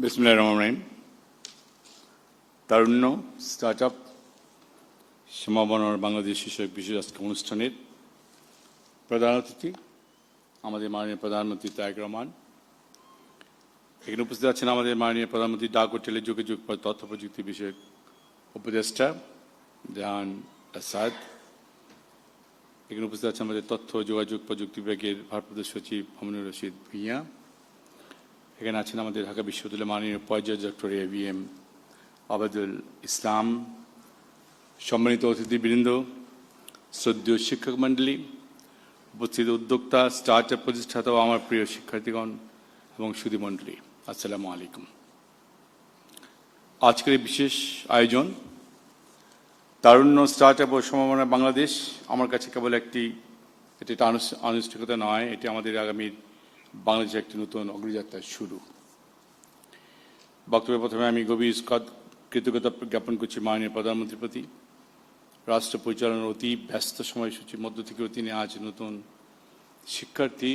বিসমিল্লাহির রহমানির রহিম। তারুণ্য স্টার্টআপ সম্ভাবনার বাংলাদেশ শীর্ষক বিশেষ আজকে অনুষ্ঠানের প্রধান অতিথি আমাদের মাননীয় প্রধানমন্ত্রী তারেক রহমান। এখানে উপস্থিত আছেন আমাদের মাননীয় প্রধানমন্ত্রী ডাক ও টেলিযোগাযোগ তথ্য প্রযুক্তি বিষয়ক উপদেষ্টা জাহান আসাদ। এখানে উপস্থিত আছেন আমাদের তথ্য যোগাযোগ প্রযুক্তি বিভাগের ভারপ্রাপ্ত সচিব মামুনুর রশিদ ভূঁইয়া। এখানে আছেন আমাদের ঢাকা বিশ্ববিদ্যালয়ের মাননীয় উপাচার্য ডক্টর AVM আবাদুল ইসলাম। সম্মানিত অতিথিবৃন্দ, শ্রদ্ধেয় শিক্ষক মণ্ডলী, উপস্থিত উদ্যোক্তা, স্টার্টআপ প্রতিষ্ঠাতা ও আমার প্রিয় শিক্ষার্থীগণ এবং সুধী মণ্ডলী, আসসালামু আলাইকুম। আজকের এই বিশেষ আয়োজন তারুণ্য স্টার্টআপ ও সম্ভাবনা বাংলাদেশ আমার কাছে কেবল এটা আনুষ্ঠানিকতা নয়, এটি আমাদের আগামীর বাংলাদেশের একটি নতুন অগ্রযাত্রার শুরু। বক্তব্যে প্রথমে আমি গভীর কৃতজ্ঞতা জ্ঞাপন করছি মাননীয় প্রধানমন্ত্রীর প্রতি। রাষ্ট্র পরিচালনার অতি ব্যস্ত সময়সূচির মধ্য থেকেও তিনি আজ নতুন শিক্ষার্থী,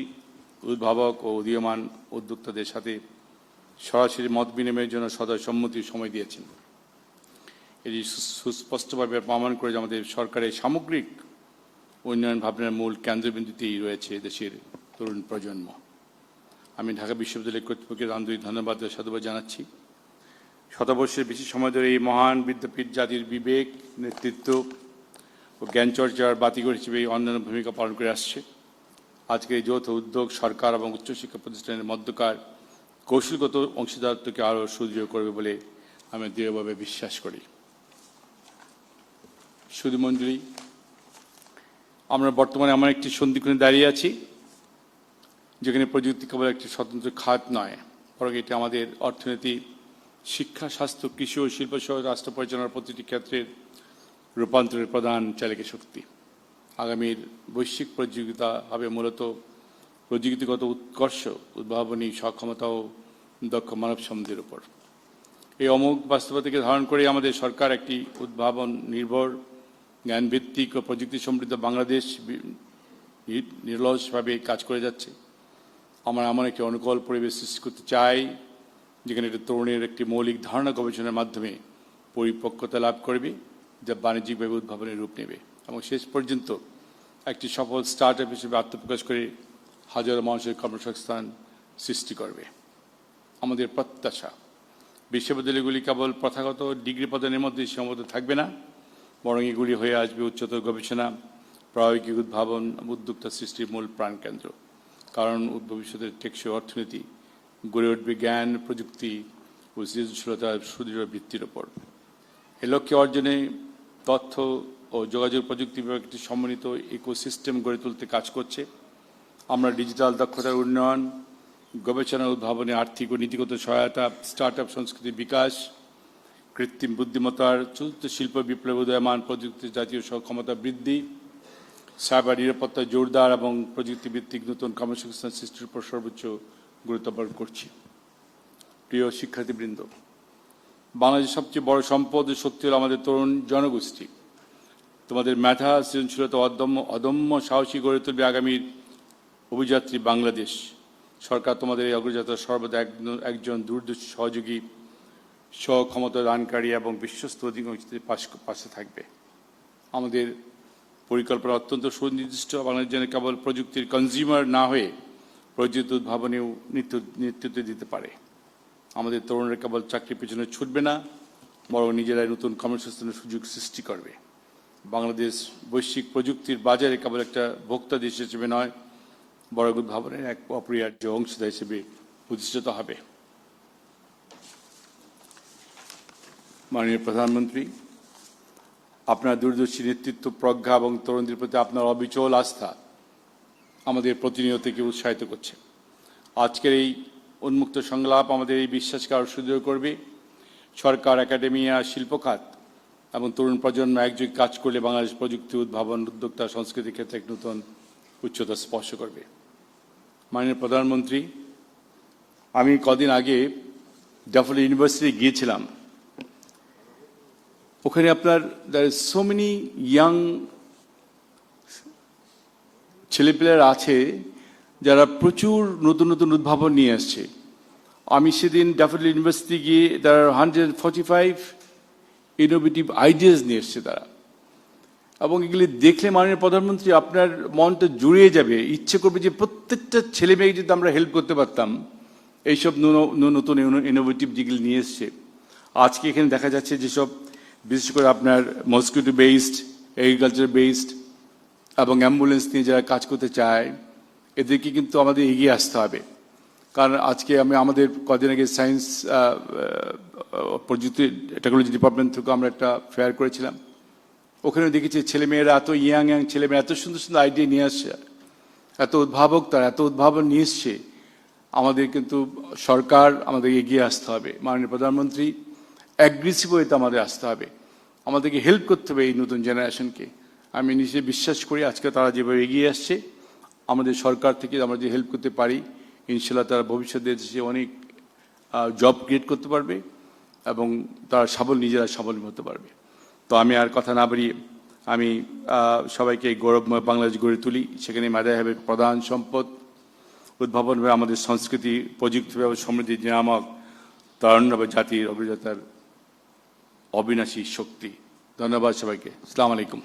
উদ্ভাবক ও উদীয়মান উদ্যোক্তাদের সাথে সরাসরি মত বিনিময়ের জন্য সদয় সম্মতির সময় দিয়েছেন। এটি সুস্পষ্টভাবে প্রমাণ করে যে আমাদের সরকারের সামগ্রিক উন্নয়ন ভাবনার মূল কেন্দ্রবিন্দুতেই রয়েছে দেশের তরুণ প্রজন্ম। আমি ঢাকা বিশ্ববিদ্যালয় কর্তৃপক্ষের আন্তরিক ধন্যবাদ ও সাধুবাদ জানাচ্ছি। শতবর্ষের বেশি সময় ধরে এই মহান বিদ্যাপীঠ জাতির বিবেক, নেতৃত্ব ও জ্ঞান চর্চার বাতিঘর হিসেবে অন্যান্য ভূমিকা পালন করে আসছে। আজকে এই যৌথ উদ্যোগ সরকার এবং উচ্চশিক্ষা প্রতিষ্ঠানের মধ্যকার কৌশলগত অংশীদারত্বকে আরও সুদৃঢ় করবে বলে আমি দৃঢ়ভাবে বিশ্বাস করি। সুধী মণ্ডলী, আমরা বর্তমানে এমন একটি সন্ধিক্ষণে দাঁড়িয়ে আছি যেখানে প্রযুক্তি কেবল একটি স্বতন্ত্র খাত নয়, বরং এটি আমাদের অর্থনীতি, শিক্ষা, স্বাস্থ্য, কৃষি ও শিল্প সহ রাষ্ট্র পরিচালনার প্রতিটি ক্ষেত্রের রূপান্তরের প্রধান চালিকা শক্তি। আগামীর বৈশ্বিক প্রতিযোগিতা হবে মূলত প্রযুক্তিগত উৎকর্ষ, উদ্ভাবনী সক্ষমতা ও দক্ষ মানব সম্পদের উপর। এই অমোঘ বাস্তবতাকে ধারণ করে আমাদের সরকার একটি উদ্ভাবন নির্ভর, জ্ঞানভিত্তিক ও প্রযুক্তি সমৃদ্ধ বাংলাদেশ নিরলসভাবে কাজ করে যাচ্ছে। আমরা এমন একটি অনুকূল পরিবেশ সৃষ্টি করতে চাই যেখানে একটি তরুণের একটি মৌলিক ধারণা গবেষণার মাধ্যমে পরিপক্কতা লাভ করবে, যা বাণিজ্যিকভাবে উদ্ভাবনের রূপ নেবে এবং শেষ পর্যন্ত একটি সফল স্টার্টআপ হিসেবে আত্মপ্রকাশ করে হাজারো মানুষের কর্মসংস্থান সৃষ্টি করবে। আমাদের প্রত্যাশা, বিশ্ববিদ্যালয়গুলি কেবল প্রথাগত ডিগ্রি প্রদানের মধ্যে সীমাবদ্ধ থাকবে না, বরং এগুলি হয়ে আসবে উচ্চতর গবেষণা, প্রায়োগিক উদ্ভাবন, উদ্যোক্তা সৃষ্টির মূল প্রাণকেন্দ্র। কারণ ভবিষ্যতের টেকসই অর্থনীতি গড়ে উঠবে জ্ঞান, প্রযুক্তি ও সৃজনশীলতার সুদৃঢ় ভিত্তির ওপর। এ লক্ষ্যে অর্জনে তথ্য ও যোগাযোগ প্রযুক্তি বিভাগ একটি সমন্বিত ইকোসিস্টেম গড়ে তুলতে কাজ করছে। আমরা ডিজিটাল দক্ষতার উন্নয়ন, গবেষণা উদ্ভাবনে আর্থিক ও নীতিগত সহায়তা, স্টার্টআপ সংস্কৃতির বিকাশ, কৃত্রিম বুদ্ধিমত্তার চতুর্থ শিল্প বিপ্লব, উদয়মান প্রযুক্তির জাতীয় সক্ষমতা বৃদ্ধি, সাইবার নিরাপত্তা জোরদার এবং প্রযুক্তিভিত্তিক নতুন কর্মসংস্থান সৃষ্টির উপর সর্বোচ্চ গুরুত্ব আরোপ করছি। প্রিয় শিক্ষার্থীবৃন্দ, বাংলাদেশের সবচেয়ে বড় সম্পদ ও শক্তি হল আমাদের তরুণ জনগোষ্ঠী। তোমাদের মেধা, সৃজনশীলতা, অদম্য সাহসী গড়ে তুলবে আগামীর অভিযাত্রী বাংলাদেশ। সরকার তোমাদের এই অগ্রযাত্রা সর্বদা একজন দুর্দর্শী সহযোগী, স্বক্ষমতা দানকারী এবং বিশ্বস্ত অধিকাংশদের পাশে থাকবে। আমাদের পরিকল্পনা অত্যন্ত সুনির্দিষ্ট। বাংলাদেশ যেন কেবল প্রযুক্তির কনজিউমার না হয়ে প্রযুক্তি উদ্ভাবনেও নেতৃত্ব দিতে পারে। আমাদের তরুণরা কেবল চাকরির পেছনে ছুটবে না, বরং নিজেরাই নতুন কর্মসংস্থানের সুযোগ সৃষ্টি করবে। বাংলাদেশ বৈশ্বিক প্রযুক্তির বাজারে কেবল একটা ভোক্তা দেশ হিসেবে নয়, বরং উদ্ভাবনের এক অপরিহার্য অংশীদার হিসেবে প্রতিষ্ঠিত হবে। মাননীয় প্রধানমন্ত্রী, আপনার দূরদর্শী নেতৃত্ব, প্রজ্ঞা এবং তরুণদের প্রতি আপনার অবিচল আস্থা আমাদের প্রতিনিয়তকে উৎসাহিত করছে। আজকের এই উন্মুক্ত সংলাপ আমাদের এই বিশ্বাসকে আরও সুদৃঢ় করবে। সরকার, একাডেমিয়া, শিল্পখাত এবং তরুণ প্রজন্ম একযোগে কাজ করলে বাংলাদেশ প্রযুক্তি, উদ্ভাবন, উদ্যোক্তা, সংস্কৃতির ক্ষেত্রে এক নতুন উচ্চতা স্পর্শ করবে। মাননীয় প্রধানমন্ত্রী, আমি কদিন আগে ড্যাফোডিল ইউনিভার্সিটি গিয়েছিলাম। ওখানে আপনার there is so many young ছেলেপেলেরা আছে যারা প্রচুর নতুন নতুন উদ্ভাবন নিয়ে আসছে। আমি সেদিন ড্যাফোডিল ইউনিভার্সিটি গিয়ে তারা 145 ইনোভেটিভ আইডিয়াস নিয়ে এসছে তারা, এবং এগুলি দেখলে মাননীয় প্রধানমন্ত্রী আপনার মনটা জুড়িয়ে যাবে, ইচ্ছে করবে যে প্রত্যেকটা ছেলে মেয়েকে যদি আমরা হেল্প করতে পারতাম এইসব নতুন ইনোভেটিভ যেগুলি নিয়ে এসছে। আজকে এখানে দেখা যাচ্ছে যেসব বিশেষ করে আপনার মসকিউটো বেসড, এগ্রিকালচার বেসড এবং অ্যাম্বুলেন্স নিয়ে যারা কাজ করতে চায় এদেরকে কিন্তু আমাদের এগিয়ে আসতে হবে। কারণ আজকে আমাদের কদিন আগে সায়েন্স প্রযুক্তি টেকনোলজি ডিপার্টমেন্ট থেকে আমরা একটা ফেয়ার করেছিলাম, ওখানে দেখেছি ছেলেমেয়েরা এত ইয়াং ছেলেমেয়েরা এত সুন্দর সুন্দর আইডিয়া নিয়ে আসছে, এত উদ্ভাবক তারা এত উদ্ভাবন নিয়ে এসছে। আমাদের কিন্তু সরকার আমাদের এগিয়ে আসতে হবে, মাননীয় প্রধানমন্ত্রী অ্যাগ্রেসিভ ওয়েতে আমাদের আসতে হবে, আমাদেরকে হেল্প করতে হবে এই নতুন জেনারেশনকে। আমি নিজে বিশ্বাস করি আজকে তারা যেভাবে এগিয়ে আসছে আমাদের সরকার থেকে আমরা যে হেল্প করতে পারি ইনশাল্লাহ তারা ভবিষ্যতে দেশে অনেক জব ক্রিয়েট করতে পারবে এবং তারা নিজেরা স্বাবলম্বী হতে পারবে। তো আমি আর কথা না বাড়িয়ে আমি সবাইকে গৌরবময় বাংলাদেশ গড়ে তুলি, সেখানে মেধাই হবে প্রধান সম্পদ, উদ্ভাবন হবে আমাদের সংস্কৃতি, প্রযুক্তি হবে সমৃদ্ধি নিয়ামক, তারুণ্য হবে জাতির অভিজাতার অবিনাশী শক্তি। ধন্যবাদ সবাইকে। আসসালামু আলাইকুম।